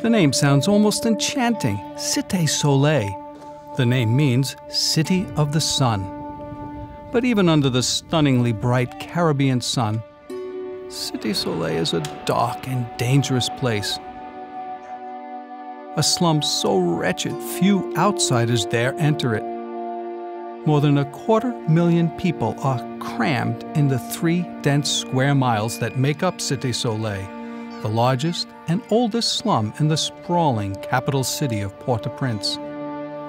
The name sounds almost enchanting, Cité Soleil. The name means City of the Sun. But even under the stunningly bright Caribbean sun, Cité Soleil is a dark and dangerous place. A slum so wretched few outsiders dare enter it. More than 250,000 people are crammed in the 3 dense square miles that make up Cité Soleil, the largest and oldest slum in the sprawling capital city of Port-au-Prince.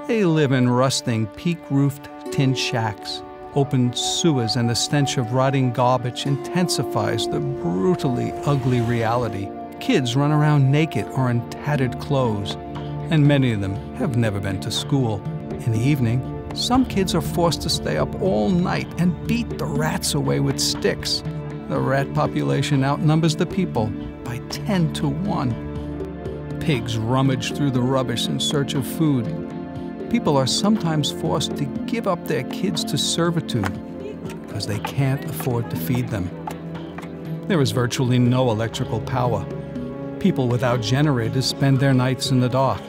They live in rusting, peak-roofed tin shacks. Open sewers and the stench of rotting garbage intensifies the brutally ugly reality. Kids run around naked or in tattered clothes, and many of them have never been to school. In the evening, some kids are forced to stay up all night and beat the rats away with sticks. The rat population outnumbers the people by 10 to 1. Pigs rummage through the rubbish in search of food. People are sometimes forced to give up their kids to servitude because they can't afford to feed them. There is virtually no electrical power. People without generators spend their nights in the dark.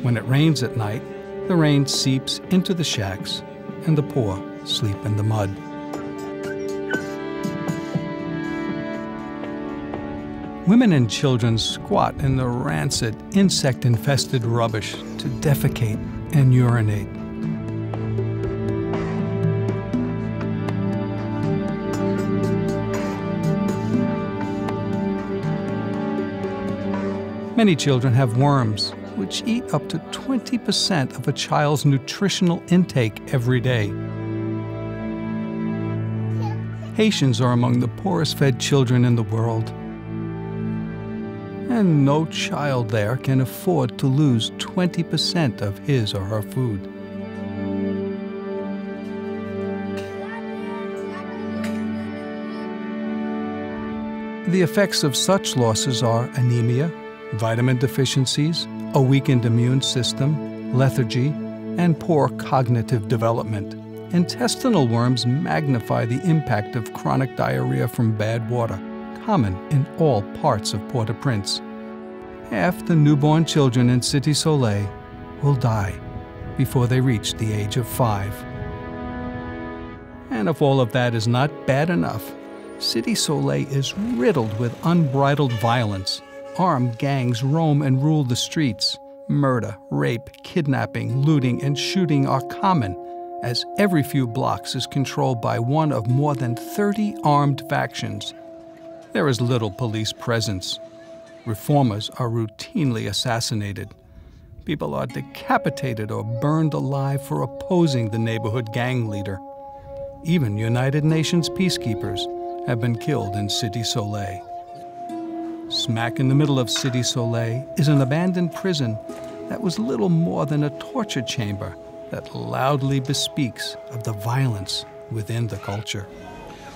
When it rains at night, the rain seeps into the shacks, and the poor sleep in the mud. Women and children squat in the rancid, insect-infested rubbish to defecate and urinate. Many children have worms, which eat up to 20% of a child's nutritional intake every day. Haitians are among the poorest-fed children in the world. And no child there can afford to lose 20% of his or her food. The effects of such losses are anemia, vitamin deficiencies, a weakened immune system, lethargy, and poor cognitive development. Intestinal worms magnify the impact of chronic diarrhea from bad water, common in all parts of Port-au-Prince. Half the newborn children in Cité Soleil will die before they reach the age of 5. And if all of that is not bad enough, Cité Soleil is riddled with unbridled violence. Armed gangs roam and rule the streets. Murder, rape, kidnapping, looting, and shooting are common, as every few blocks is controlled by one of more than 30 armed factions. There is little police presence. Reformers are routinely assassinated. People are decapitated or burned alive for opposing the neighborhood gang leader. Even United Nations peacekeepers have been killed in Cité Soleil. Smack in the middle of Cité Soleil is an abandoned prison that was little more than a torture chamber that loudly bespeaks of the violence within the culture.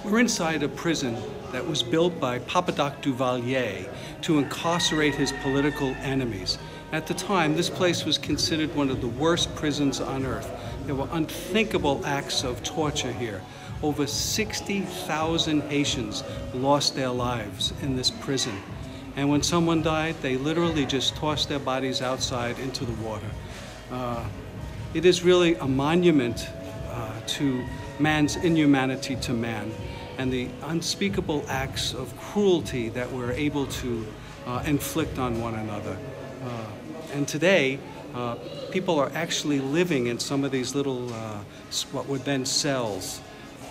We're inside a prison that was built by Papadoc Duvalier to incarcerate his political enemies. At the time, this place was considered one of the worst prisons on earth. There were unthinkable acts of torture here. Over 60,000 Haitians lost their lives in this prison. And when someone died, they literally just tossed their bodies outside into the water. It is really a monument to man's inhumanity to man and the unspeakable acts of cruelty that we're able to inflict on one another. And today, people are actually living in some of these little, what were then cells.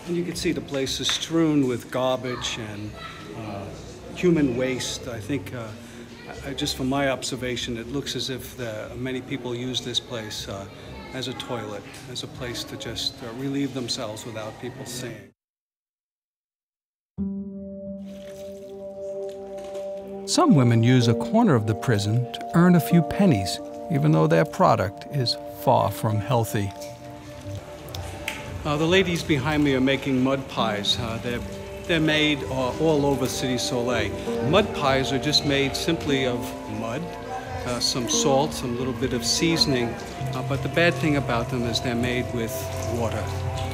And you can see the place is strewn with garbage and human waste. I think, just from my observation, it looks as if many people use this place as a toilet, as a place to just relieve themselves without people seeing. Some women use a corner of the prison to earn a few pennies, even though their product is far from healthy. The ladies behind me are making mud pies. They're made all over Cité Soleil. Mud pies are just made simply of mud, some salt, some little bit of seasoning, but the bad thing about them is they're made with water.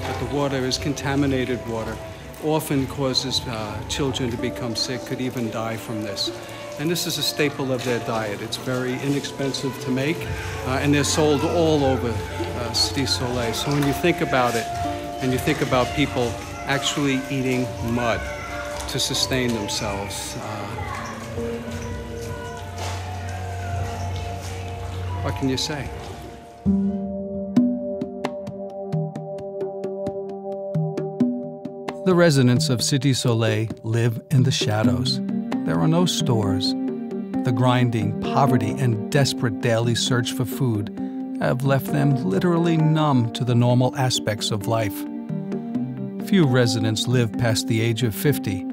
But the water is contaminated water, often causes children to become sick, could even die from this. And this is a staple of their diet. It's very inexpensive to make, and they're sold all over Cité Soleil. So when you think about it, and you think about people actually eating mud to sustain themselves, what can you say? The residents of Cité Soleil live in the shadows. There are no stores. The grinding poverty and desperate daily search for food have left them literally numb to the normal aspects of life. Few residents live past the age of 50.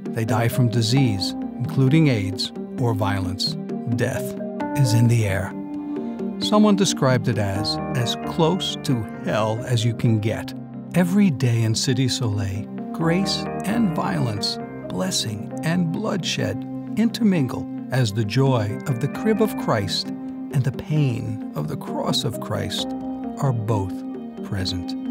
They die from disease, including AIDS or violence. Death is in the air. Someone described it as close to hell as you can get. Every day in Cité Soleil, grace and violence, blessing and bloodshed intermingle as the joy of the crib of Christ and the pain of the cross of Christ are both present.